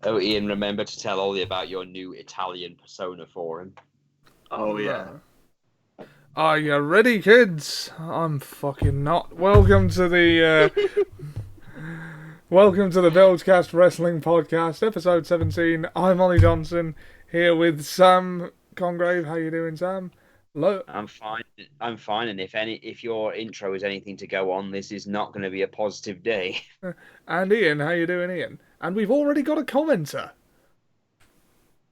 Oh, Ian, remember to tell Ollie about your new Italian persona for him. Oh yeah. Are you ready, kids? I'm fucking not. Welcome to the Bilgecast Wrestling Podcast, episode 17. I'm Ollie Johnson, here with Sam Congrave. How you doing, Sam? Hello. I'm fine. I'm fine. And if your intro is anything to go on, this is not going to be a positive day. And Ian, how you doing, Ian? And we've already got a commenter.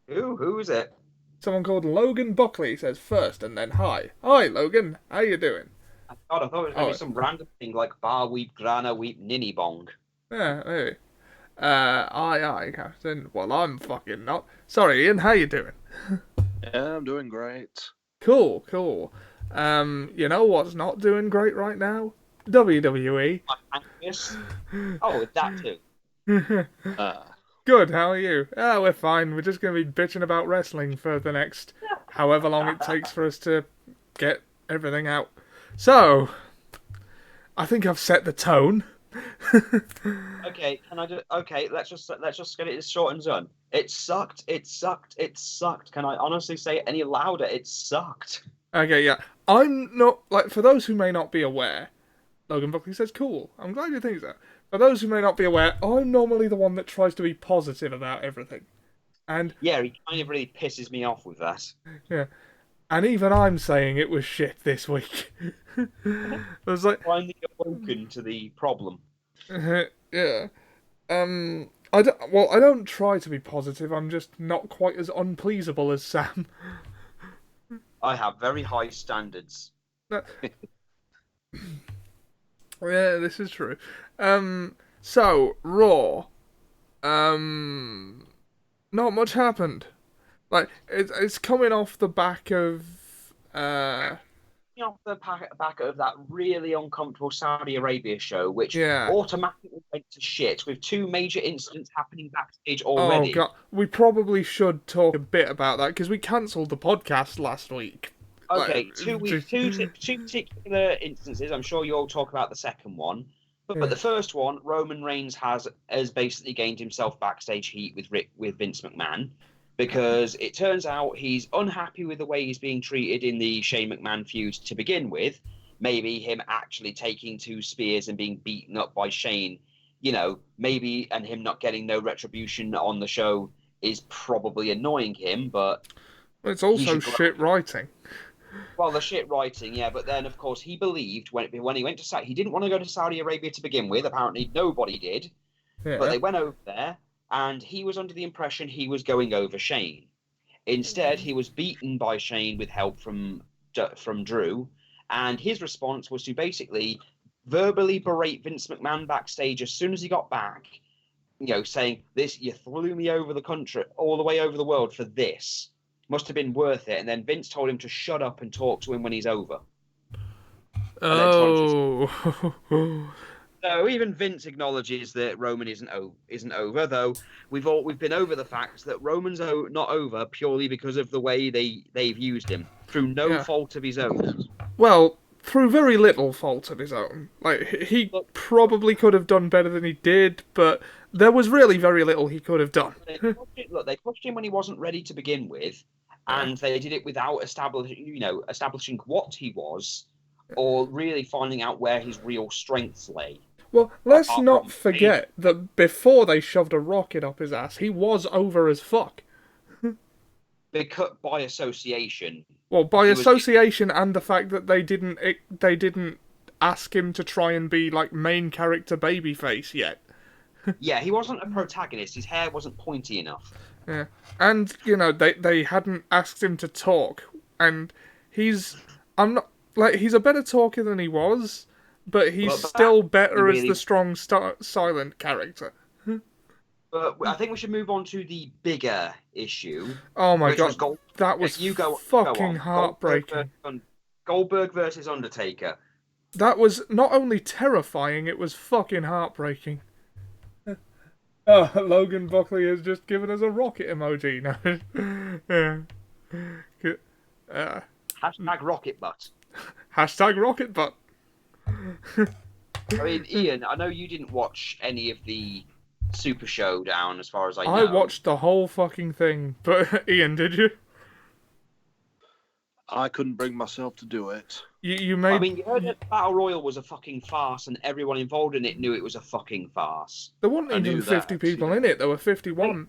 Who is it? Someone called Logan Buckley says first and then hi. Hi, Logan. How you doing? God, I thought it was going to be some random thing like bar weep, grana weep, ninny bong. Yeah, maybe. Aye, Captain. Well, I'm fucking not. Sorry, Ian. How you doing? Yeah, I'm doing great. Cool. You know what's not doing great right now? WWE. Yes. Oh, that too. Good, how are you? We're fine. We're just going to be bitching about wrestling for the next however long it takes for us to get everything out. So, I think I've set the tone. Okay, can I do? Okay, let's just get it short and done. It sucked. It sucked. It sucked. Can I honestly say it any louder? It sucked. Okay, yeah. I'm not, for those who may not be aware, Logan Buckley says, cool. I'm glad you think so. For those who may not be aware, I'm normally the one that tries to be positive about everything. And yeah, he kind of really pisses me off with that. Yeah. And even I'm saying it was shit this week. I was like, finally awoken to the problem. Yeah. I don't try to be positive. I'm just not quite as unpleasable as Sam. I have very high standards. Yeah, this is true. So Raw. Not much happened. Like it's coming off the back of Off the back of that really uncomfortable Saudi Arabia show, which Yeah. automatically went to shit with two major incidents happening backstage already. Oh god, we probably should talk a bit about that because we cancelled the podcast last week. Okay, two particular instances. I'm sure you'll talk about the second one, but the first one, Roman Reigns has basically gained himself backstage heat with Vince McMahon, because it turns out he's unhappy with the way he's being treated in the Shane McMahon feud to begin with. Maybe him actually taking two spears and being beaten up by Shane, maybe, and him not getting no retribution on the show is probably annoying him, but it's also shit writing. Well, the shit writing, yeah, but then of course he believed when he went to Saudi, he didn't want to go to Saudi Arabia to begin with. Apparently, nobody did, but they went over there, and he was under the impression he was going over Shane. Instead, he was beaten by Shane with help from Drew, and his response was to basically verbally berate Vince McMahon backstage as soon as he got back, saying, "This, you threw me over the country, all the way over the world for this. Must have been worth it." And then Vince told him to shut up and talk to him when he's over. Oh. So even Vince acknowledges that Roman isn't over, though we've been over the fact that Roman's not over purely because of the way they've used him through no fault of his own. Well, through very little fault of his own. He probably could have done better than he did, but there was really very little he could have done. They pushed him when he wasn't ready to begin with, and they did it without establishing what he was, or really finding out where his real strengths lay. Well, let's not forget that before they shoved a rocket up his ass, he was over as fuck. Because by association. Well, by association and the fact that they didn't ask him to try and be like main character babyface yet. Yeah, he wasn't a protagonist. His hair wasn't pointy enough. Yeah, and they hadn't asked him to talk, and he's a better talker than he was, but he's still better as the strong silent character. But I think we should move on to the bigger issue. Oh my god, that was fucking heartbreaking. Goldberg versus Undertaker. That was not only terrifying, it was fucking heartbreaking. Oh, Logan Buckley has just given us a rocket emoji now. Yeah. Hashtag rocket butt. Hashtag rocket butt. I mean, Ian, I know you didn't watch any of the Super Showdown, as far as I know. I watched the whole fucking thing, but Ian, did you? I couldn't bring myself to do it. You made. I mean, you heard that Battle Royal was a fucking farce, and everyone involved in it knew it was a fucking farce. There weren't I even knew 50 that, people yeah. in it. There were 51.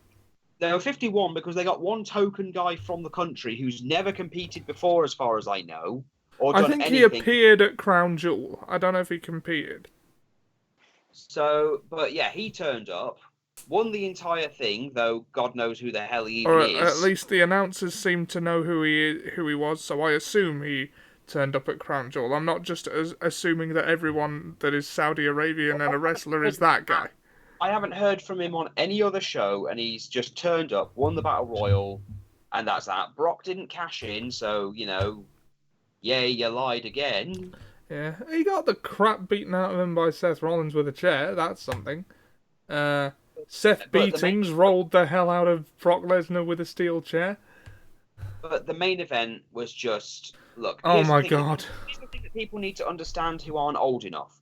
There were 51 because they got one token guy from the country who's never competed before, as far as I know, or I done think anything. he appeared at Crown Jewel. I don't know if he competed. So, but yeah, he turned up, won the entire thing, though God knows who the hell he even Or is. at least the announcers seemed to know who he was, so I assume he turned up at Crown Jewel. I'm not just assuming that everyone that is Saudi Arabian and a wrestler is that guy. I haven't heard from him on any other show, and he's just turned up, won the Battle Royal, and that's that. Brock didn't cash in, so, yay, you lied again. Yeah, he got the crap beaten out of him by Seth Rollins with a chair. That's something. Seth Beatings rolled the hell out of Brock Lesnar with a steel chair. But the main event was just, look. Oh my God. Here's the thing that people need to understand who aren't old enough.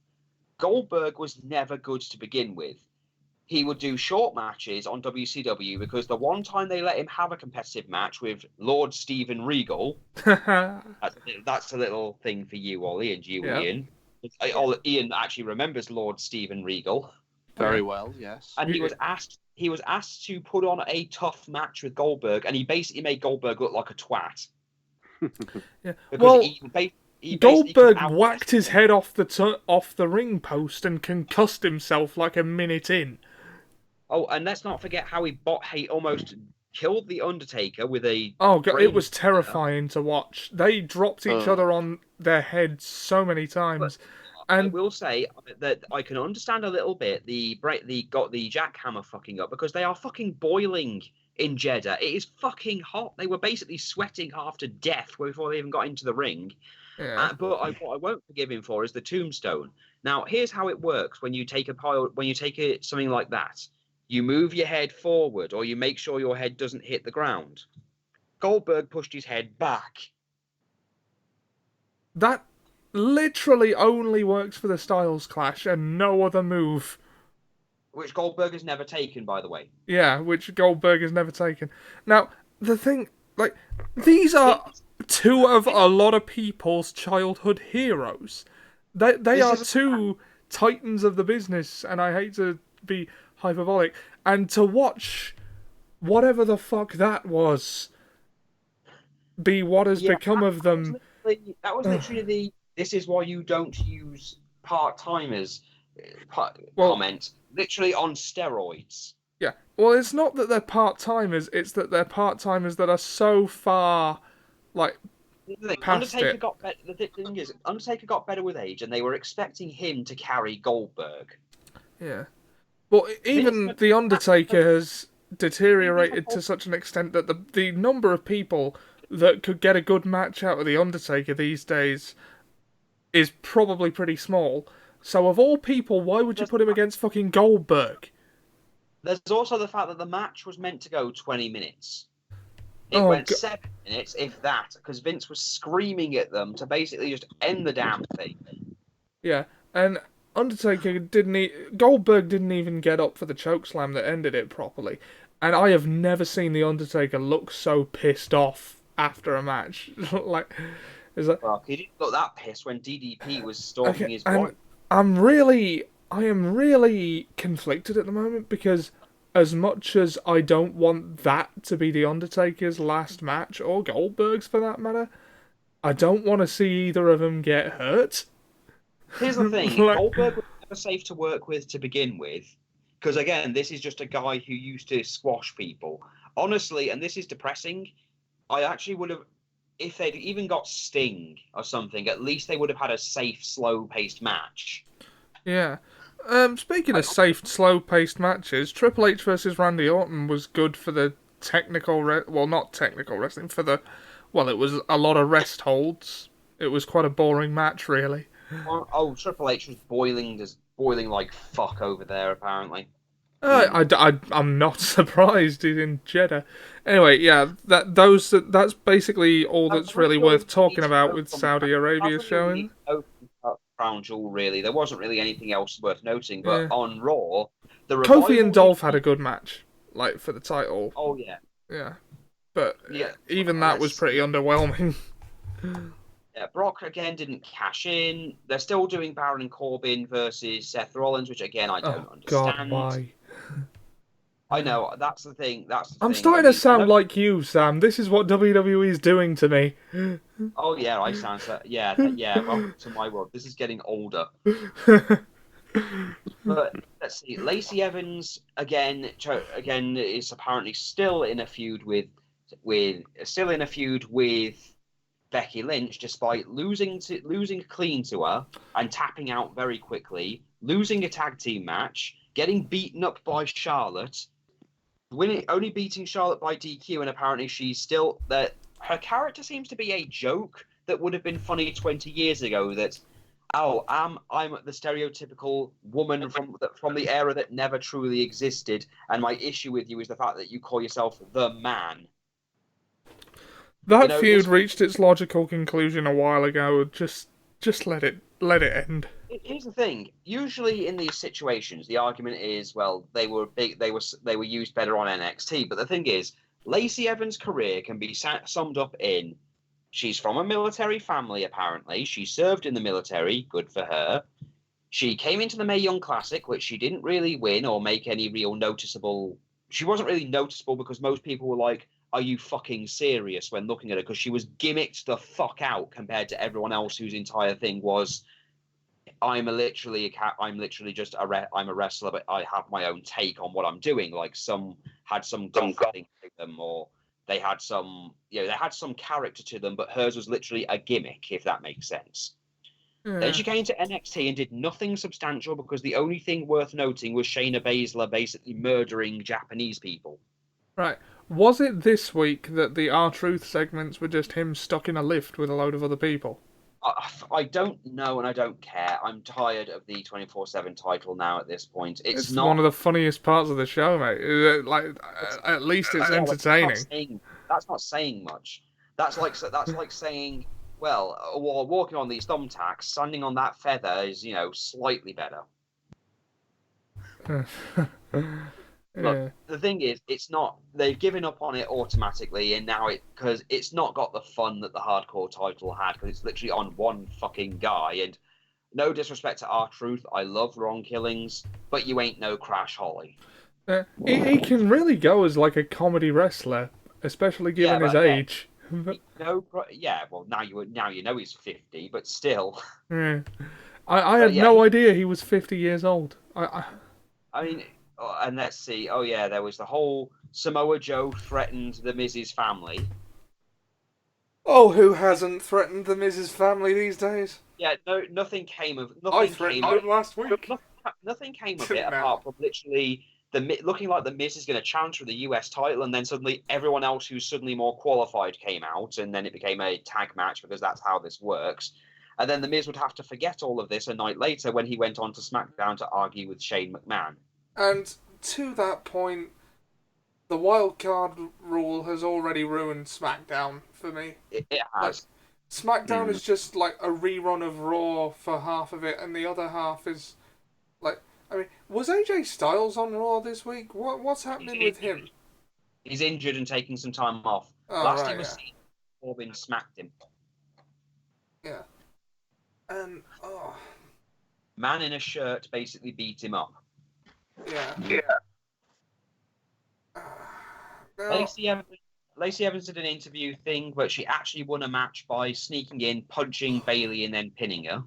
Goldberg was never good to begin with. He would do short matches on WCW because the one time they let him have a competitive match with Lord Steven Regal, that's a little thing for you, Ollie, and you, yeah. Ian. Ian actually remembers Lord Steven Regal. Very well, yes. And he was asked to put on a tough match with Goldberg, and he basically made Goldberg look like a twat. Yeah. Well, he Goldberg whacked his head off the ring post and concussed himself like a minute in. Oh, and let's not forget how he almost killed the Undertaker with a. Oh God, it was terrifying to watch. They dropped each other on their heads so many times. And I will say that I can understand a little bit the jackhammer fucking up because they are fucking boiling in Jeddah. It is fucking hot. They were basically sweating half to death before they even got into the ring. Yeah. But what I won't forgive him for is the tombstone. Now, here's how it works when you take something like that. You move your head forward, or you make sure your head doesn't hit the ground. Goldberg pushed his head back. That literally only works for the Styles Clash and no other move. Which Goldberg has never taken, by the way. Yeah, which Goldberg has never taken. Now, the thing, these are two of a lot of people's childhood heroes. They are two titans of the business, and I hate to be hyperbolic, and to watch whatever the fuck that was be what has become of them. That was literally this is why you don't use part-timers comment. Literally on steroids. Yeah. Well, it's not that they're part-timers, it's that they're part-timers that are so far, past Undertaker it. got better. The thing is, Undertaker got better with age, and they were expecting him to carry Goldberg. Yeah. Well, even The Undertaker has deteriorated to such an extent that the number of people that could get a good match out of The Undertaker these days is probably pretty small. So of all people, why would you put him against fucking Goldberg? There's also the fact that the match was meant to go 20 minutes. It went 7 minutes, if that, because Vince was screaming at them to basically just end the damn thing. Yeah, and Goldberg didn't even get up for the chokeslam that ended it properly. And I have never seen The Undertaker look so pissed off after a match. Well, he didn't look that pissed when DDP was stalking his wife. I am really conflicted at the moment because as much as I don't want that to be The Undertaker's last match, or Goldberg's for that matter, I don't want to see either of them get hurt. Here's the thing, Goldberg was never safe to work with to begin with, because again, this is just a guy who used to squash people. Honestly, and this is depressing, I actually would have, if they'd even got Sting or something, at least they would have had a safe, slow-paced match. Yeah. Speaking of safe, slow-paced matches, Triple H versus Randy Orton was good for the not technical wrestling, it was a lot of rest holds. It was quite a boring match, really. Oh, Triple H was boiling like fuck over there, apparently. I'm not surprised he's in Jeddah. Anyway, yeah, that's basically all that's really worth talking about with Saudi Arabia showing. Crown Jewel, really. There wasn't really anything else worth noting, but on Raw, Kofi and Dolph had a good match, like, for the title. Oh, yeah. Yeah. But even that was pretty underwhelming. Yeah, Brock, again, didn't cash in. They're still doing Baron and Corbin versus Seth Rollins, which, again, I don't understand. God, why? I know, that's the thing. I'm starting to sound like you, Sam. This is what WWE is doing to me. Oh, yeah, I sound so... Yeah, welcome to my world. This is getting older. But let's see. Lacey Evans again is apparently still in a feud with Becky Lynch, despite losing clean to her and tapping out very quickly, losing a tag team match, getting beaten up by Charlotte, only beating Charlotte by DQ, and apparently she's still that her character seems to be a joke that would have been funny 20 years ago. That I'm the stereotypical woman from the era that never truly existed, and my issue with you is the fact that you call yourself the man. That feud reached its logical conclusion a while ago. Just let it end. Here's the thing. Usually in these situations, the argument is, well, they were used better on NXT. But the thing is, Lacey Evans' career can be summed up in: she's from a military family, apparently. She served in the military. Good for her. She came into the Mae Young Classic, which she didn't really win or make any real noticeable. She wasn't really noticeable because most people were like, "Are you fucking serious?" when looking at her, because she was gimmicked the fuck out compared to everyone else whose entire thing was, I'm literally just I'm a wrestler, but I have my own take on what I'm doing. Like some had some thing to them, or they had some character to them, but hers was literally a gimmick, if that makes sense. Yeah. Then she came to NXT and did nothing substantial because the only thing worth noting was Shayna Baszler basically murdering Japanese people. Right. Was it this week that the R-Truth segments were just him stuck in a lift with a load of other people? I don't know, and I don't care. I'm tired of the 24/7 title now at this point. It's not one of the funnious parts of the show, mate. Like, at least it's entertaining. That's not saying much. That's like saying, well, while walking on these thumbtacks, standing on that feather is, slightly better. Look, the thing is, it's not. They've given up on it automatically, and now because it's not got the fun that the hardcore title had, because it's literally on one fucking guy. And no disrespect to R-Truth, I love Ron Killings, but you ain't no Crash Holly. He can really go as like a comedy wrestler, especially given his age. Well, now you know he's 50, but still. Yeah. I had no idea he was 50 years old. I mean. And let's see. Oh yeah, there was the whole Samoa Joe threatened the Miz's family. Oh, who hasn't threatened the Miz's family these days? Yeah, nothing came of. I threatened him last week. Nothing came of it apart from literally looking like the Miz is going to challenge for the US title, and then suddenly everyone else who's suddenly more qualified came out, and then it became a tag match because that's how this works. And then the Miz would have to forget all of this a night later when he went on to SmackDown to argue with Shane McMahon. And to that point, the wild card rule has already ruined SmackDown for me. It has. Like, SmackDown is just like a rerun of Raw for half of it, and the other half is like. I mean, was AJ Styles on Raw this week? What's happening with him? He's injured and taking some time off. Last he was seen, Corbin smacked him. Yeah. And man in a shirt basically beat him up. Yeah. Lacey Evans did an interview thing, but she actually won a match by sneaking in, punching Bayley, and then pinning her.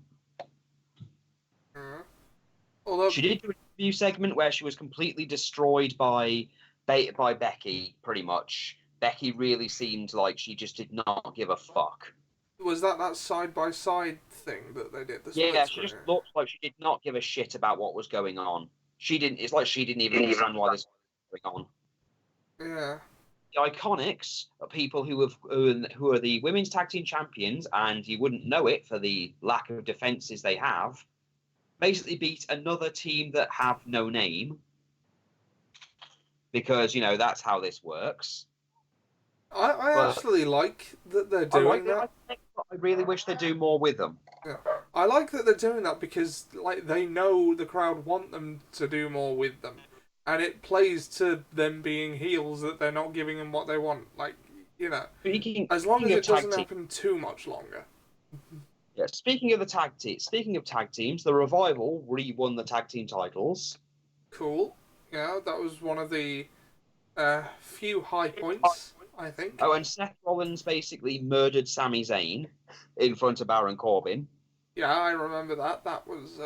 Although she did do an interview segment where she was completely destroyed by Becky, pretty much. Becky really seemed like she just did not give a fuck. Was that side-by-side thing that they did? Yeah, she just looked like she did not give a shit about what was going on. It's like she didn't even understand why this was going on. Yeah. The Iconics are people who are the women's tag team champions, and you wouldn't know it for the lack of defenses they have. Basically beat another team that have no name. Because, that's how this works. I actually like that they're doing that. I really wish they'd do more with them. Yeah. I like that they're doing that because they know the crowd want them to do more with them. and it plays to them being heels that they're not giving them what they want. Like, you know, as long as it doesn't happen too much longer. Yeah, speaking of tag teams, the Revival re-won the tag team titles. Cool. Yeah, that was one of the few high points, I think. Oh, and Seth Rollins basically murdered Sami Zayn in front of Baron Corbin. Yeah, I remember that. That was...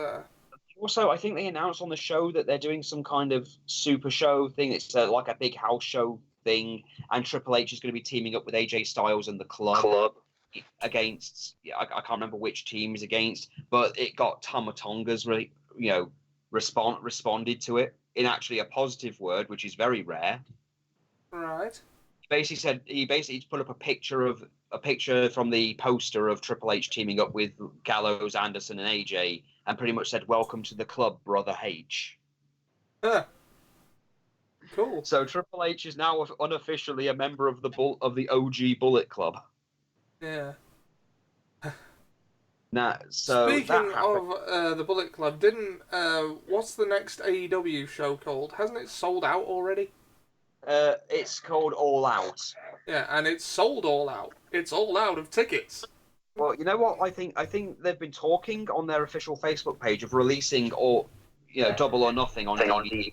Also, I think they announced on the show that they're doing some kind of super show thing. It's like a big house show thing, and Triple H is going to be teaming up with AJ Styles and the Club against... I can't remember which team is against, but it got Tama Tonga's responded to it in actually a positive word, which is very rare. Right. He basically put up a picture from the poster of Triple H teaming up with Gallows, Anderson, and AJ, and pretty much said, "Welcome to the club, Brother H." Cool. So Triple H is now unofficially a member of the OG Bullet Club. Yeah. Now, so speaking of the Bullet Club, didn't what's the next AEW show called? Hasn't it sold out already? It's called All Out. Yeah, and it's sold all out. It's all out of tickets. Well, you know what? I think they've been talking on their official Facebook page of releasing Double or Nothing on DVD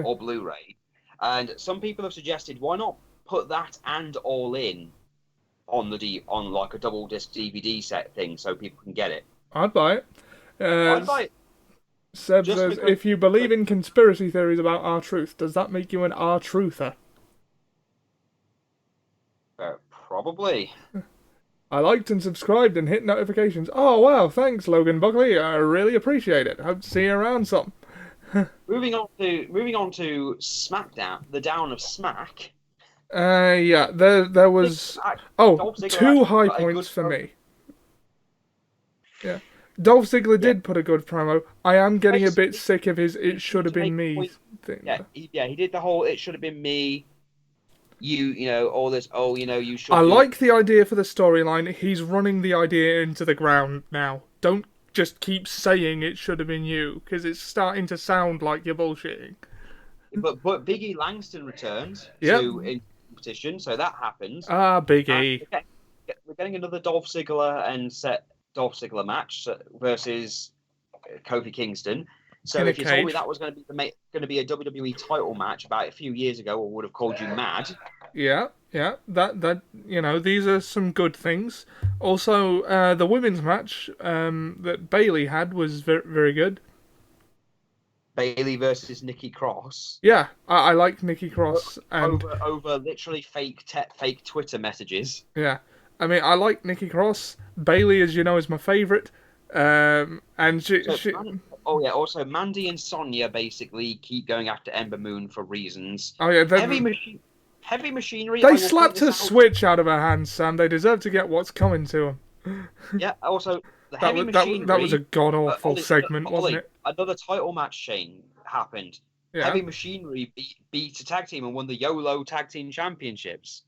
or Blu-ray, and some people have suggested why not put that and All In on like a double disc DVD set thing so people can get it. I'd buy it. I'd buy it. Seb says, if you believe in conspiracy theories about R-Truth, does that make you an R-Truther? Probably. I liked and subscribed and hit notifications. Oh, wow, thanks, Logan Buckley. I really appreciate it. Hope to see you around some. Moving on to SmackDown, the Down of Smack. Yeah, there was... Oh, 2 high points for me. Yeah. Dolph Ziggler did put a good promo. I am getting a bit sick of his "it should have been me" thing. Yeah, he did the whole "it should have been me." All this. Oh, you should. I like the idea for the storyline. He's running the idea into the ground now. Don't just keep saying "it should have been you" because it's starting to sound like you're bullshitting. But Big E Langston returns in competition, so that happens. Big E. We're getting another Dolph Ziggler match versus Kofi Kingston. So if you told me that was going to be a WWE title match about a few years ago, I would have called you mad. Yeah. That these are some good things. Also, the women's match that Bayley had was very, very good. Bayley versus Nikki Cross. Yeah, I like Nikki Cross over literally fake Twitter messages. Yeah. I mean, I like Nikki Cross. Bayley, as you know, is my favourite. And she... Also, Mandy and Sonya basically keep going after Ember Moon for reasons. Oh, yeah. Heavy Machinery... They slapped a switch out of her hands, Sam. They deserve to get what's coming to them. Yeah, also... That was a god-awful segment, wasn't it? Another title match chain happened. Yeah. Heavy Machinery beat a tag team and won the YOLO Tag Team Championships.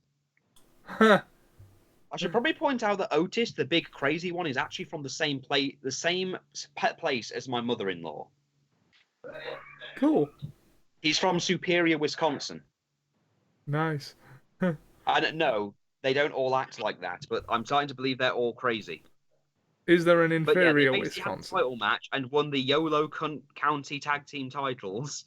I should probably point out that Otis, the big crazy one, is actually from the same place as my mother-in-law. Cool. He's from Superior, Wisconsin. Nice. And no, they don't all act like that, but I'm starting to believe they're all crazy. Is there an inferior Wisconsin? Had a title match and won the YOLO County Tag Team titles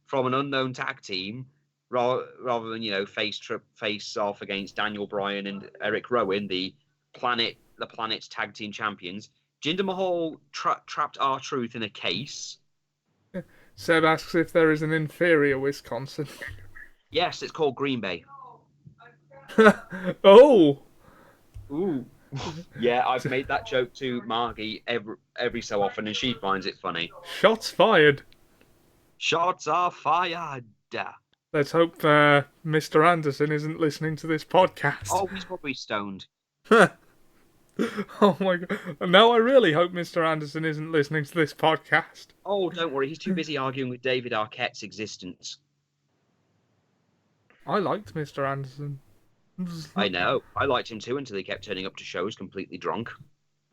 from an unknown tag team, rather than face off against Daniel Bryan and Eric Rowan, the Planet's tag team champions. Jinder Mahal trapped R-Truth in a case. Seb asks if there is an inferior Wisconsin. Yes, it's called Green Bay. Oh. Ooh. Yeah, I've made that joke to Margie every so often, and she finds it funny. Shots fired. Shots are fired. Let's hope Mr. Anderson isn't listening to this podcast. Oh, he's probably stoned. Oh my god. Now I really hope Mr. Anderson isn't listening to this podcast. Oh, don't worry. He's too busy arguing with David Arquette's existence. I liked Mr. Anderson. I know. I liked him too until he kept turning up to shows completely drunk.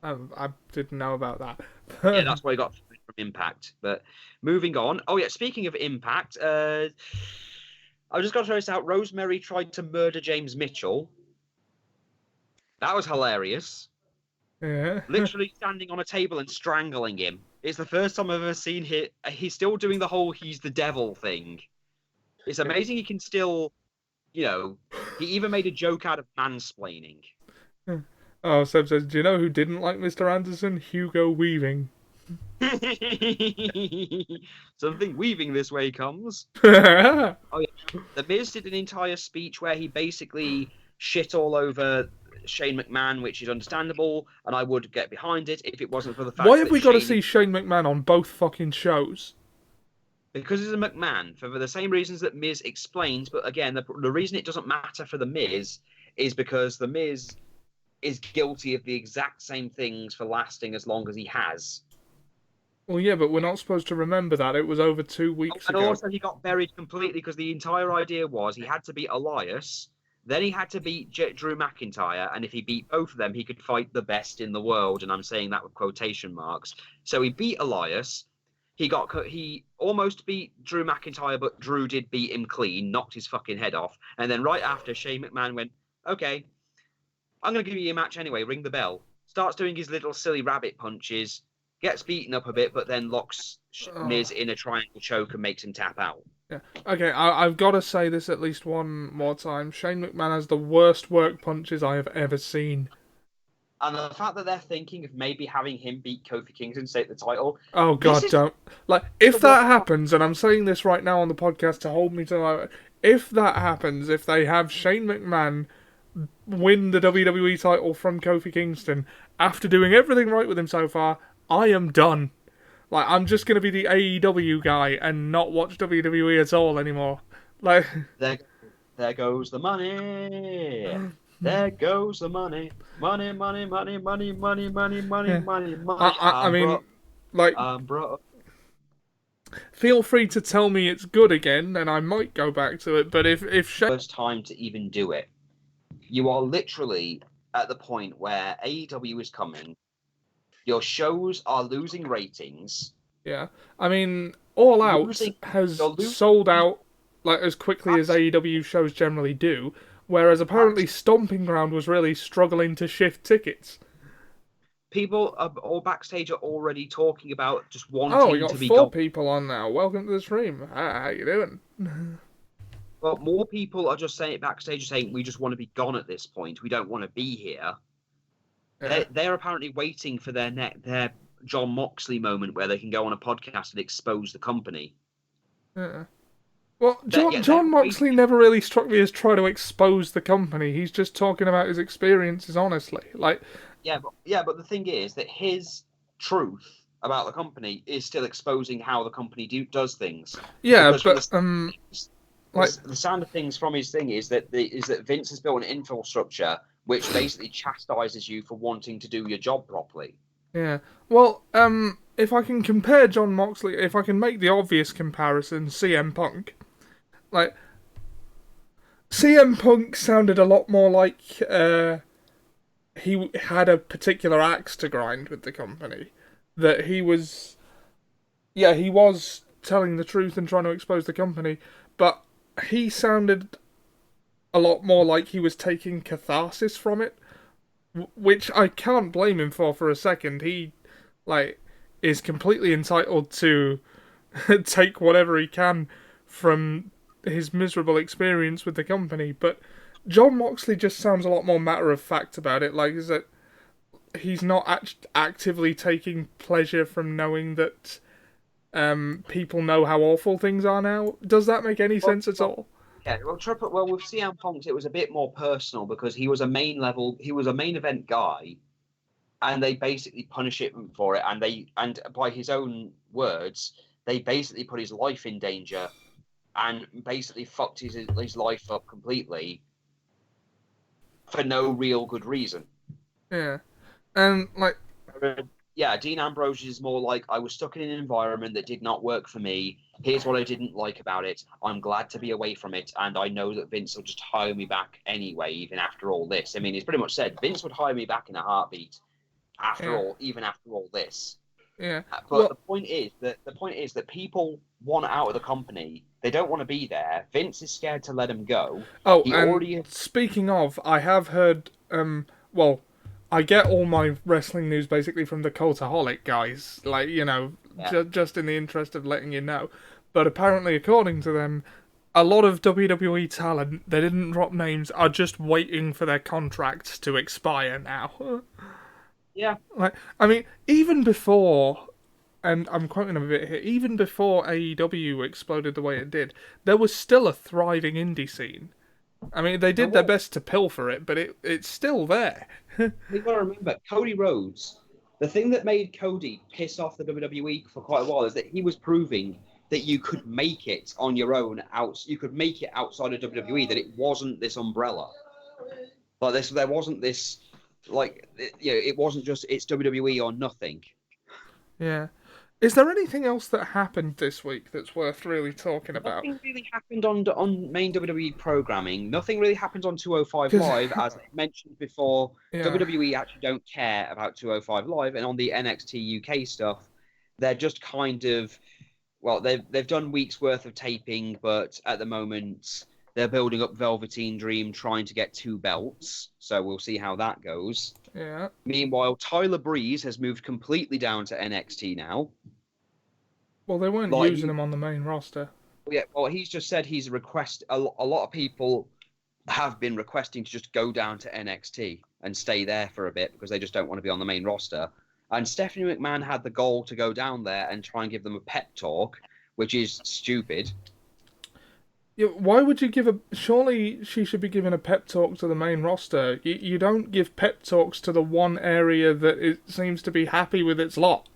I didn't know about that. Yeah, that's why he got from Impact. But moving on. Oh, yeah, speaking of Impact, I just got to throw this out. Rosemary tried to murder James Mitchell. That was hilarious. Yeah. Literally standing on a table and strangling him. It's the first time I've ever seen him. He's still doing the whole he's the devil thing. It's amazing he can still, he even made a joke out of mansplaining. Oh, Seb says, do you know who didn't like Mr. Anderson? Hugo Weaving. Something weaving this way comes. Yeah. Oh, yeah. The Miz did an entire speech where he basically shit all over Shane McMahon, which is understandable, and I would get behind it if it wasn't for the fact Why that have we got to see Shane McMahon on both fucking shows? Because he's a McMahon, for the same reasons that Miz explains, but again, the reason it doesn't matter for the Miz is because the Miz is guilty of the exact same things for lasting as long as he has. Well, yeah, but we're not supposed to remember that. It was over 2 weeks ago. And also, he got buried completely because the entire idea was he had to beat Elias, then he had to beat Drew McIntyre, and if he beat both of them, he could fight the best in the world, and I'm saying that with quotation marks. So he beat Elias. He almost beat Drew McIntyre, but Drew did beat him clean, knocked his fucking head off. And then right after, Shane McMahon went, okay, I'm going to give you a match anyway, ring the bell. Starts doing his little silly rabbit punches, gets beaten up a bit, but then locks Miz in a triangle choke and makes him tap out. Yeah. Okay, I've got to say this at least one more time. Shane McMahon has the worst work punches I have ever seen. And the fact that they're thinking of maybe having him beat Kofi Kingston to take the title. Oh, God, don't. Like, if that happens, and I'm saying this right now on the podcast to hold me to my... If that happens, if they have Shane McMahon win the WWE title from Kofi Kingston after doing everything right with him so far, I am done. Like, I'm just going to be the AEW guy and not watch WWE at all anymore. Like... There goes the money. There goes the money. Money, money, money, money, money, money, money, Yeah. money, money. I mean, like, bro. Feel free to tell me it's good again, and I might go back to it. But if First time to even do it, you are literally at the point where AEW is coming. Your shows are losing ratings. Yeah, I mean, All Out has sold out like as quickly as AEW shows generally do. Whereas apparently Stomping Ground was really struggling to shift tickets. People all backstage are already talking about just wanting we got to be 4 people on now. Welcome to the stream. How you doing? Well, more people are just saying it backstage, saying we just want to be gone at this point. We don't want to be here. Yeah. They're apparently waiting for their John Moxley moment where they can go on a podcast and expose the company. Yeah. Well, John Moxley never really struck me as trying to expose the company. He's just talking about his experiences, honestly. Like, but the thing is that his truth about the company is still exposing how the company does things. Yeah, because but the sound of things from his thing is that Vince has built an infrastructure which basically chastises you for wanting to do your job properly. Yeah. Well, if I can compare John Moxley, if I can make the obvious comparison, CM Punk. Like, CM Punk sounded a lot more like he had a particular axe to grind with the company. That he was telling the truth and trying to expose the company, but he sounded a lot more like he was taking catharsis from it, which I can't blame him for a second. He, is completely entitled to take whatever he can from his miserable experience with the company, but John Moxley just sounds a lot more matter-of-fact about it, is that he's not actively taking pleasure from knowing that people know how awful things are now. Does that make any sense at all? Yeah, well, with CM Punk, it was a bit more personal because he was a main event guy, and they basically punish him for it, and by his own words, they basically put his life in danger, and basically fucked his life up completely for no real good reason. Yeah, and Dean Ambrose is more like, I was stuck in an environment that did not work for me. Here's what I didn't like about it. I'm glad to be away from it, and I know that Vince will just hire me back anyway, even after all this. I mean, he's pretty much said Vince would hire me back in a heartbeat even after all this. Yeah. But the point is that people want out of the company. They don't want to be there. Vince is scared to let him go. Oh, speaking of, I have heard. Well, I get all my wrestling news basically from the Cultaholic guys. Like, just in the interest of letting you know. But apparently, according to them, a lot of WWE talent, they didn't drop names, are just waiting for their contracts to expire now. Yeah. Like, I mean, even before, and I'm quoting a bit here, even before AEW exploded the way it did, there was still a thriving indie scene. I mean, they did their best to pilfer it, but it's still there. We've got to remember, Cody Rhodes, the thing that made Cody piss off the WWE for quite a while is that he was proving that you could make it on your own, you could make it outside of WWE, that it wasn't this umbrella. Like this, there wasn't this, it wasn't just, it's WWE or nothing. Yeah. Is there anything else that happened this week that's worth really talking about? Nothing really happened on main WWE programming. Nothing really happened on 205 Live, as I mentioned before. Yeah. WWE actually don't care about 205 Live, and on the NXT UK stuff, they're just kind of, well, they've done weeks worth of taping, but at the moment they're building up Velveteen Dream, trying to get 2 belts. So we'll see how that goes. Yeah. Meanwhile, Tyler Breeze has moved completely down to NXT now. Well, they weren't using him on the main roster. Yeah, well, he's just said he's a lot of people have been requesting to just go down to NXT and stay there for a bit because they just don't want to be on the main roster. And Stephanie McMahon had the goal to go down there and try and give them a pep talk, which is stupid. Yeah, why would you surely she should be giving a pep talk to the main roster. You don't give pep talks to the one area that it seems to be happy with its lot.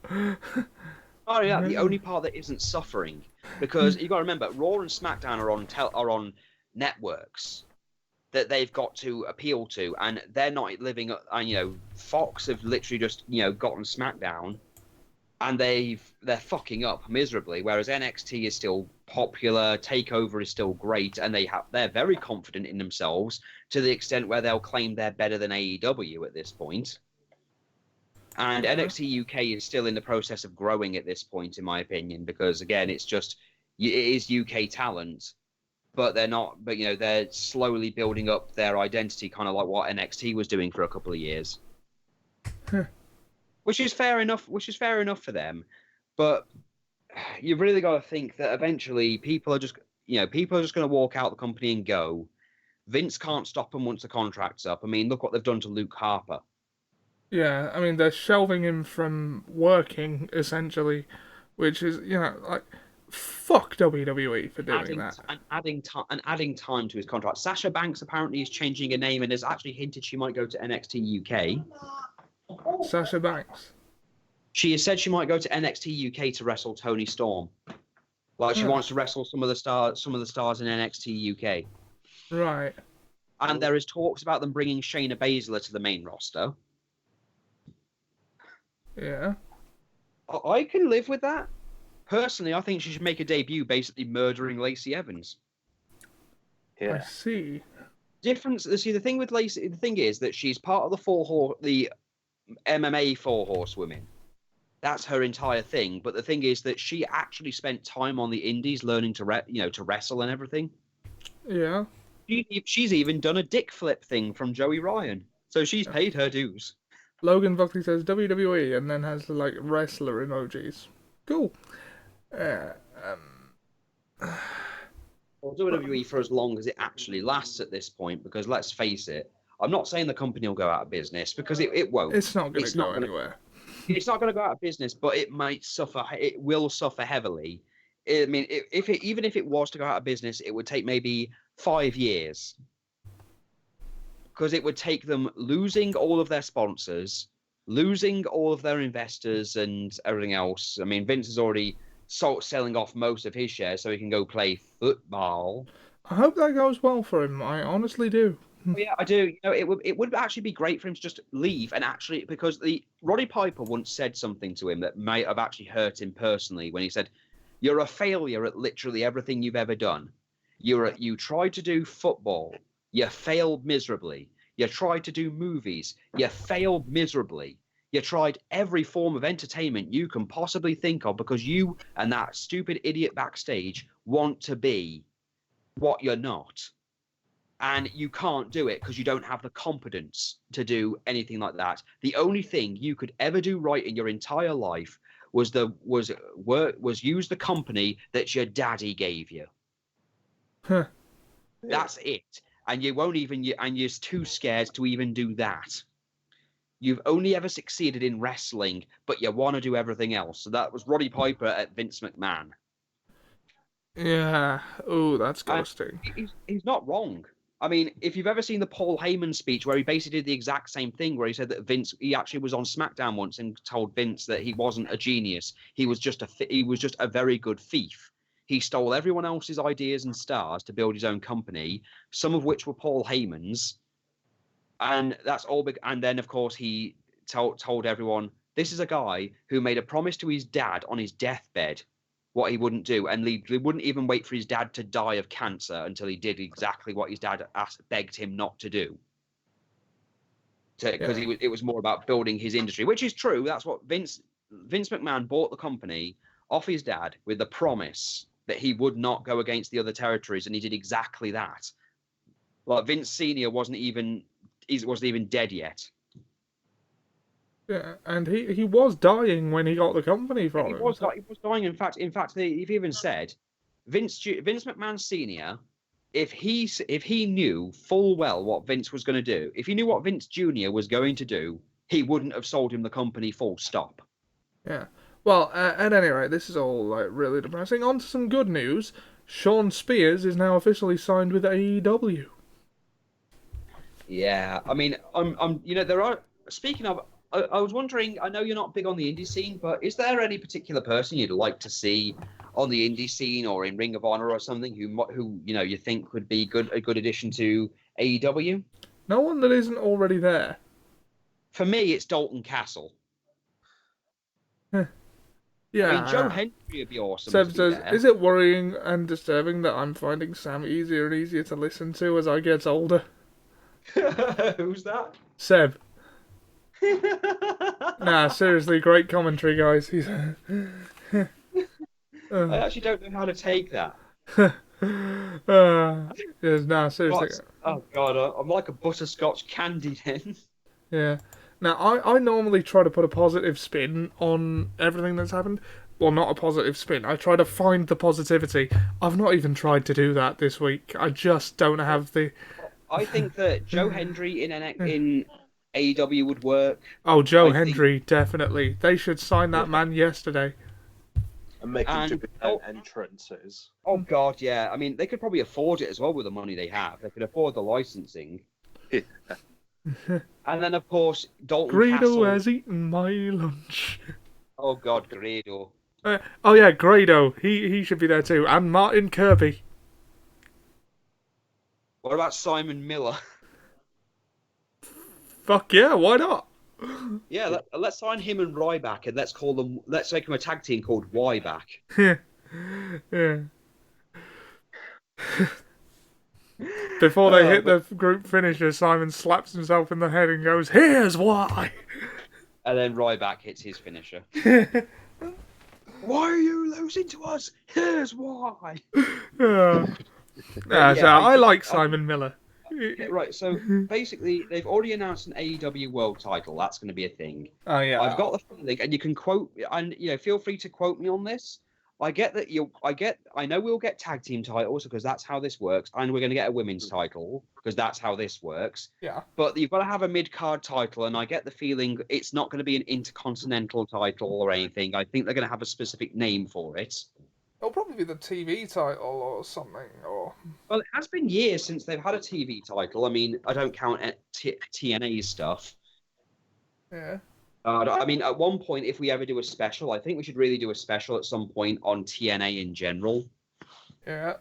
Oh yeah, the only part that isn't suffering, because you got to remember, Raw and SmackDown are on networks that they've got to appeal to, and they're not living up. And Fox have literally just gotten SmackDown, and they're fucking up miserably. Whereas NXT is still popular, Takeover is still great, and they're very confident in themselves to the extent where they'll claim they're better than AEW at this point. And NXT UK is still in the process of growing at this point, in my opinion, because again, it is UK talent, but they're not. But they're slowly building up their identity, kind of like what NXT was doing for a couple of years, which is fair enough. Which is fair enough for them, but you've really got to think that eventually people are just going to walk out the company and go. Vince can't stop them once the contract's up. I mean, look what they've done to Luke Harper. Yeah, I mean, they're shelving him from working, essentially, which is, fuck WWE for doing that. And adding time to his contract. Sasha Banks apparently is changing her name and has actually hinted she might go to NXT UK. Sasha Banks? She has said she might go to NXT UK to wrestle Toni Storm. Like, she wants to wrestle some of the stars in NXT UK. Right. And there is talks about them bringing Shayna Baszler to the main roster. Yeah. I can live with that. Personally, I think she should make a debut basically murdering Lacey Evans. Yeah. I see. The thing with Lacey, the thing is that she's part of the MMA 4 horsewomen. That's her entire thing. But the thing is that she actually spent time on the indies learning to wrestle and everything. Yeah. She's even done a dick flip thing from Joey Ryan. So she's paid her dues. Logan Buckley says WWE and then has the wrestler emojis. Cool. Well, WWE for as long as it actually lasts at this point, because let's face it, I'm not saying the company will go out of business because it won't. It's not going to go anywhere. It's not going to go out of business, but it might suffer. It will suffer heavily. I mean, even if it was to go out of business, it would take maybe 5 years. Because it would take them losing all of their sponsors, losing all of their investors and everything else. I mean, Vince is already selling off most of his shares so he can go play football. I hope that goes well for him. I honestly do. Well, yeah, I do. It would actually be great for him to just leave and actually, because Roddy Piper once said something to him that might have actually hurt him personally when he said, "You're a failure at literally everything you've ever done. You tried to do football. You failed miserably. You tried to do movies. You failed miserably. You tried every form of entertainment you can possibly think of because you and that stupid idiot backstage want to be what you're not. And you can't do it because you don't have the competence to do anything like that. The only thing you could ever do right in your entire life was use the company that your daddy gave you. Huh. That's it. And you won't even, and you're too scared to even do that. You've only ever succeeded in wrestling, but you want to do everything else. So that was Roddy Piper at Vince McMahon. Yeah. Oh, that's ghosting. He's not wrong. I mean, if you've ever seen the Paul Heyman speech where he basically did the exact same thing, where he said that he actually was on SmackDown once and told Vince that he wasn't a genius. He was just a very good thief. He stole everyone else's ideas and stars to build his own company, some of which were Paul Heyman's. And that's all big. And then, of course, he told everyone, this is a guy who made a promise to his dad on his deathbed what he wouldn't do. And he wouldn't even wait for his dad to die of cancer until he did exactly what his dad begged him not to do. Because it was more about building his industry, which is true. That's what Vince McMahon bought the company off his dad with the promise that he would not go against the other territories. And he did exactly that. Like Vince Sr. wasn't even dead yet. Yeah, and he was dying when he got the company from him. He was dying. In fact, he even said, Vince McMahon Sr., if he knew full well what Vince was going to do, if he knew what Vince Jr. was going to do, he wouldn't have sold him the company full stop. Yeah. Well, at any rate, this is all like really depressing. On to some good news. Shawn Spears is now officially signed with AEW. Yeah, I mean, there are. Speaking of, I was wondering. I know you're not big on the indie scene, but is there any particular person you'd like to see on the indie scene or in Ring of Honor or something who you think would be a good addition to AEW? No one that isn't already there. For me, it's Dalton Castle. Yeah, I mean, Joe Hendry would be awesome. Seb says, is it worrying and disturbing that I'm finding Sam easier and easier to listen to as I get older? Who's that? Seb. Nah, seriously, great commentary, guys. I actually don't know how to take that. Yes, seriously. Oh God, I'm like a butterscotch candy then. Yeah. Now, I normally try to put a positive spin on everything that's happened. Well, not a positive spin. I try to find the positivity. I've not even tried to do that this week. I just don't have the... I think that Joe Hendry in AEW would work. Oh, Joe Hendry, definitely. They should sign that man yesterday. And make him do entrances. Oh, God, yeah. I mean, they could probably afford it as well with the money they have. They could afford the licensing. Yeah. And then, of course, Dalton Grado Castle has eaten my lunch. Oh, God, Grado. Oh, yeah, Grado. He should be there too. And Martin Kirby. What about Simon Miller? Fuck yeah, why not? Yeah, let's sign him and Ryback, and let's make him a tag team called Yback. Yeah. Before they hit the group finisher, Simon slaps himself in the head and goes, "Here's why!" And then Ryback hits his finisher. Why are you losing to us? Here's why. I like Simon Miller. Right, so basically, they've already announced an AEW World Title. That's going to be a thing. Oh yeah. I've got the feeling, and you can quote, and feel free to quote me on this. I know we'll get tag team titles because that's how this works, and we're going to get a women's title because that's how this works. Yeah. But you've got to have a mid-card title, and I get the feeling it's not going to be an intercontinental title or anything. I think they're going to have a specific name for it. It'll probably be the TV title or something, or... Well, it has been years since they've had a TV title. I mean, I don't count TNA stuff. Yeah. I mean, at one point, if we ever do a special, I think we should really do a special at some point on TNA in general. Yeah.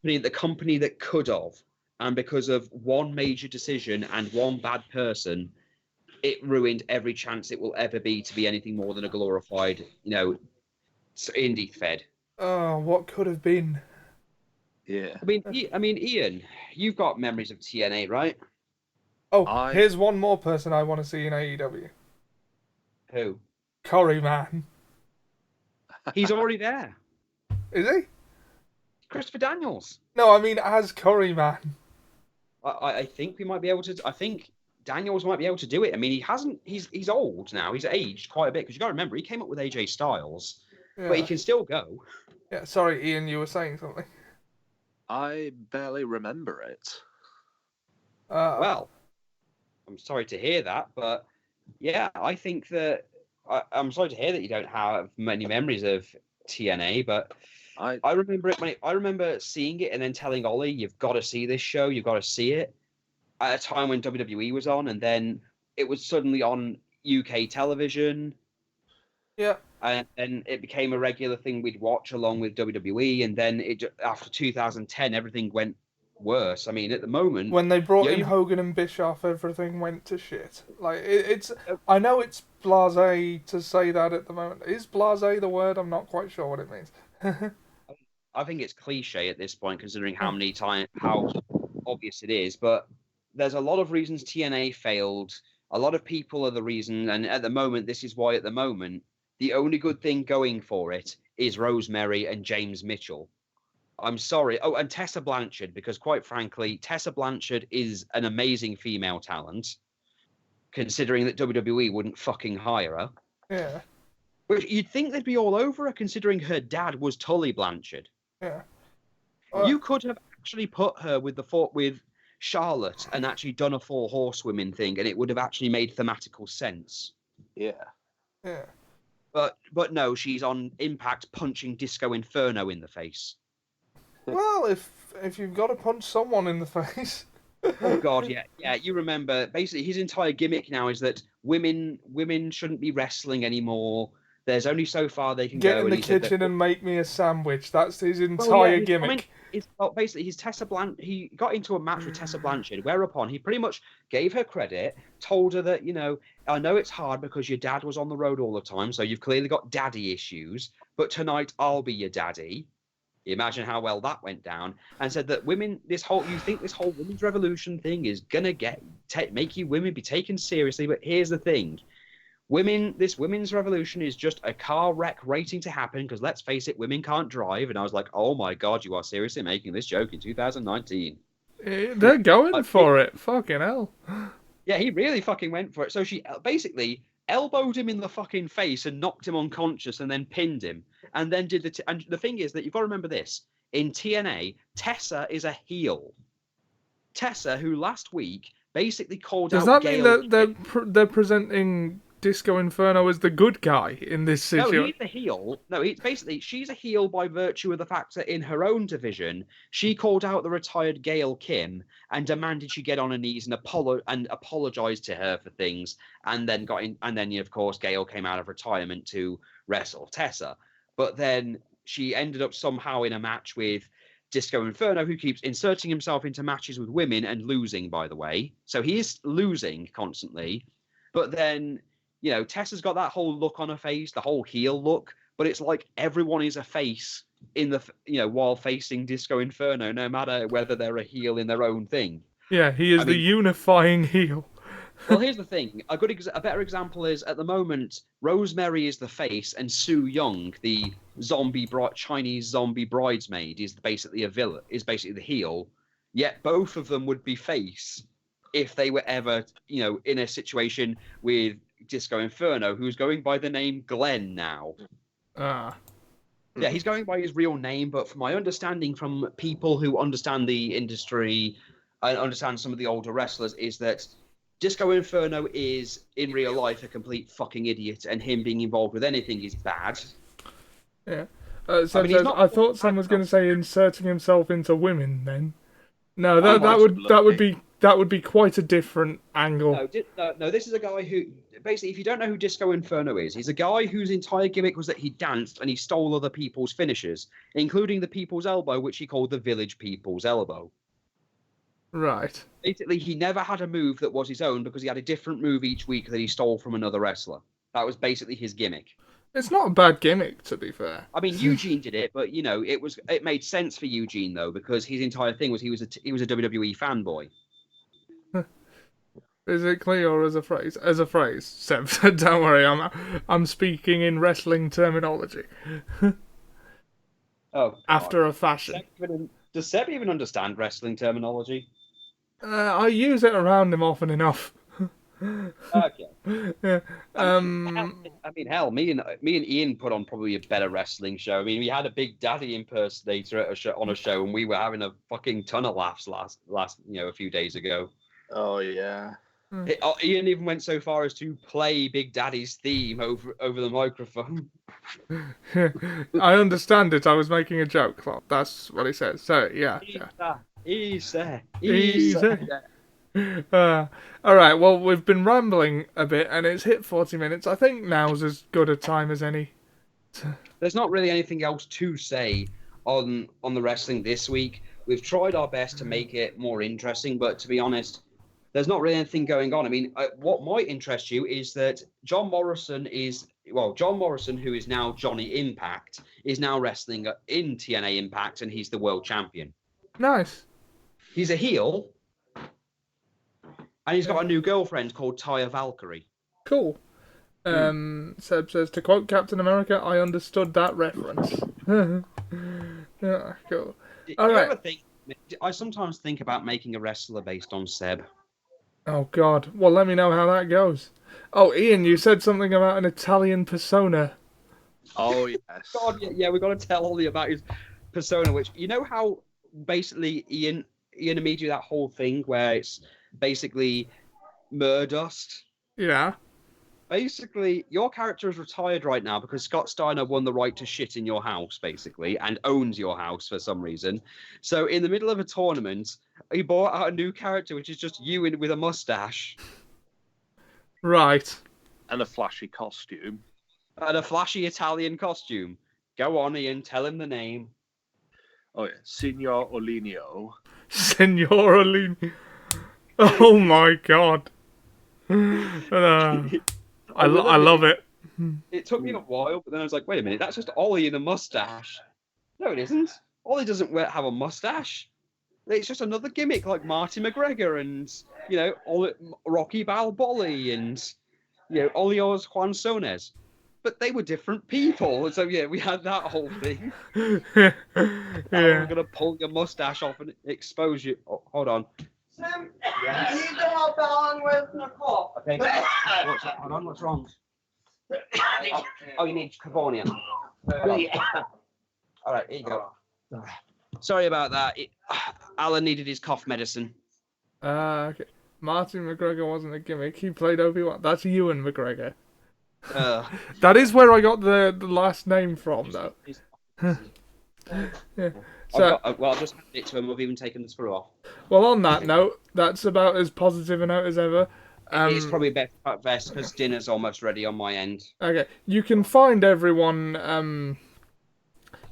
The company that could have, and because of one major decision and one bad person, it ruined every chance it will ever be to be anything more than a glorified, indie fed. Oh, what could have been? Yeah. I mean, Ian, you've got memories of TNA, right? Oh, here's one more person I want to see in AEW. Who? Curry Man. He's already there. Is he? Christopher Daniels. No, I mean as Curry Man. I think we might be able to. I think Daniels might be able to do it. I mean, he hasn't. He's old now. He's aged quite a bit because you got to remember he came up with AJ Styles, but he can still go. Yeah. Sorry, Ian. You were saying something. I barely remember it. Well, I'm sorry to hear that, but yeah, I think that I'm sorry to hear that you don't have many memories of TNA, but I remember it I remember seeing it and then telling Ollie, "You've got to see this show. You've got to see it." At a time when WWE was on, and then it was suddenly on UK television. Yeah. And then it became a regular thing we'd watch along with WWE, and then after 2010, everything went worse. I mean, at the moment, when they brought in Hogan and Bischoff, everything went to shit. Like it's, I know it's blasé to say that at the moment. Is blasé the word? I'm not quite sure what it means. I think it's cliche at this point, considering how obvious it is. But there's a lot of reasons TNA failed. A lot of people are the reason, and at the moment, this is why. At the moment, the only good thing going for it is Rosemary and James Mitchell. I'm sorry. Oh, and Tessa Blanchard, because quite frankly, Tessa Blanchard is an amazing female talent, considering that WWE wouldn't fucking hire her. Yeah. Which you'd think they'd be all over her, considering her dad was Tully Blanchard. Yeah. You could have actually put her with Charlotte and actually done a Four Horsewomen thing, and it would have actually made thematical sense. Yeah. Yeah. But no, she's on Impact punching Disco Inferno in the face. Well, if you've got to punch someone in the face. Oh God, yeah. You remember basically his entire gimmick now is that women shouldn't be wrestling anymore. There's only so far they can get go. Get in the kitchen and make me a sandwich. That's his entire gimmick. Basically, he got into a match with Tessa Blanchard, whereupon he pretty much gave her credit, told her that, I know it's hard because your dad was on the road all the time, so you've clearly got daddy issues, but tonight I'll be your daddy. Imagine how well that went down, and said that you think this whole women's revolution thing is gonna make you women be taken seriously, but here's the thing. This women's revolution is just a car wreck waiting to happen because let's face it, women can't drive. And I was like, oh my God, you are seriously making this joke in 2019. They're going for it. Fucking hell. Yeah, he really fucking went for it. So she basically elbowed him in the fucking face and knocked him unconscious and then pinned him. And then and the thing is that you've got to remember this. In TNA, Tessa is a heel. Tessa, who last week basically called out Does that mean that they're presenting Disco Inferno as the good guy in this situation? No, he's the heel. No, she's a heel by virtue of the fact that in her own division, she called out the retired Gail Kim and demanded she get on her knees and apologize to her for things, and then of course Gail came out of retirement to wrestle Tessa. But then she ended up somehow in a match with Disco Inferno, who keeps inserting himself into matches with women and losing, by the way. So he is losing constantly. But then Tessa's got that whole look on her face, the whole heel look, but it's like everyone is a face in the, while facing Disco Inferno, no matter whether they're a heel in their own thing. Yeah, he is the unifying heel. Well, here's the thing. A better example is, at the moment, Rosemary is the face and Su Yung, the Chinese zombie bridesmaid, is basically the heel. Yet both of them would be face if they were ever, in a situation with Disco Inferno, who's going by the name Glenn now. Yeah, he's going by his real name, but from my understanding from people who understand the industry and understand some of the older wrestlers, is that Disco Inferno is, in real life, a complete fucking idiot, and him being involved with anything is bad. Yeah. I thought someone was going to say inserting himself into women, then. No, that would be quite a different angle. No, this is a guy who, basically, if you don't know who Disco Inferno is, he's a guy whose entire gimmick was that he danced and he stole other people's finishes, including the People's Elbow, which he called the Village People's Elbow. Right. Basically, he never had a move that was his own because he had a different move each week that he stole from another wrestler. That was basically his gimmick. It's not a bad gimmick, to be fair. I mean, Eugene did it, but it made sense for Eugene though, because his entire thing was he was a WWE fanboy. Physically or as a phrase? As a phrase, Seb. Don't worry, I'm speaking in wrestling terminology. Oh, God. After a fashion. Does Seb even understand wrestling terminology? I use it around him often enough. Okay. Yeah. I mean, hell, me and Ian put on probably a better wrestling show. I mean, we had a Big Daddy impersonator at on a show, and we were having a fucking ton of laughs last a few days ago. Oh yeah. Ian even went so far as to play Big Daddy's theme over the microphone. I understand it. I was making a joke. That's what he says. So yeah. Easy. All right. Well, we've been rambling a bit, and it's hit 40 minutes. I think now's as good a time as any. There's not really anything else to say on the wrestling this week. We've tried our best to make it more interesting, but to be honest, there's not really anything going on. I mean, what might interest you is that John Morrison, who is now Johnny Impact, is now wrestling in TNA Impact, and he's the world champion. Nice. He's a heel, and he's got a new girlfriend called Taya Valkyrie. Cool. Seb says, to quote Captain America, I understood that reference. Yeah, cool. All right. I sometimes think about making a wrestler based on Seb. Oh, God. Well, let me know how that goes. Oh, Ian, you said something about an Italian persona. Oh, yes. God, yeah, we've got to tell Ollie about his persona, which, you know how basically Ian and me do that whole thing where it's basically Murdust? Yeah. Basically, your character is retired right now because Scott Steiner won the right to shit in your house, basically, and owns your house for some reason. So in the middle of a tournament, he brought out a new character, which is just you with a mustache. Right. And a flashy costume. And a flashy Italian costume. Go on, Ian, tell him the name. Oh, yeah. Signor Olinio. Signor Olinio. Oh, my God. I love it. It took me a while, but then I was like, wait a minute, that's just Ollie in a mustache. No, it isn't. Ollie doesn't have a mustache. It's just another gimmick like Marty McGregor and, Rocky Balboa and, Ollie Juan Sones. But they were different people. So, yeah, we had that whole thing. Yeah. I'm going to pull your mustache off and expose you. Oh, hold on. Sam, yes. You need to help Alan with Nicole. Okay. Hold on, what's wrong? Oh, you need Cavonia. All right, here you go. Sorry about that. Alan needed his cough medicine. Okay. Martin McGregor wasn't a gimmick. He played Obi-Wan. That's Ewan McGregor. That is where I got the last name from, though. Yeah. So, I'll just hand it to him. We've even taken the screw off. Well, on that note, that's about as positive a note as ever. It's probably best because dinner's almost ready on my end. Okay, you can find everyone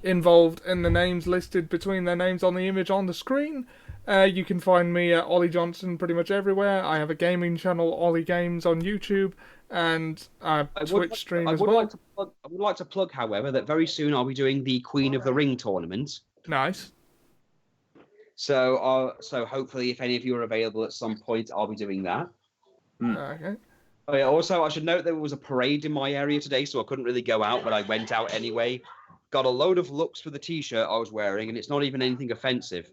involved in the names listed between their names on the image on the screen. You can find me at Ollie Johnson pretty much everywhere. I have a gaming channel, Ollie Games, on YouTube, and Twitch stream as well. I would like to plug, however, that very soon I'll be doing the Queen of the Ring tournament. Nice. So hopefully, if any of you are available at some point, I'll be doing that. Okay. Oh, yeah, also, I should note there was a parade in my area today, so I couldn't really go out, but I went out anyway. Got a load of looks for the T-shirt I was wearing, and it's not even anything offensive.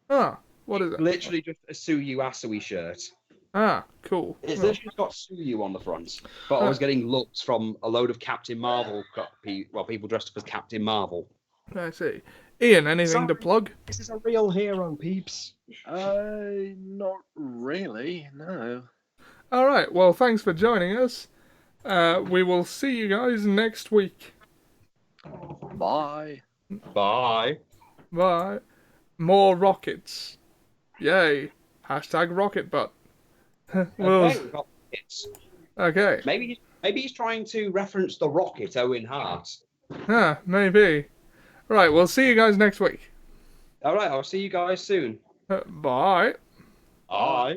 Ah, what is it? Literally just a Suyu Asui shirt. Ah, cool. It's literally got Suyu on the front, but I was getting looks from a load of Captain Marvel, people dressed up as Captain Marvel. I see. Ian, anything to plug? This is a real hero, peeps. Not really, no. Alright, well, thanks for joining us. We will see you guys next week. Bye. Bye. Bye. More rockets. Yay. Hashtag rocket butt. Okay, we've got rockets. Okay. Maybe he's trying to reference the rocket Owen Hart. Maybe. Right, we'll see you guys next week. All right, I'll see you guys soon. Bye. Bye.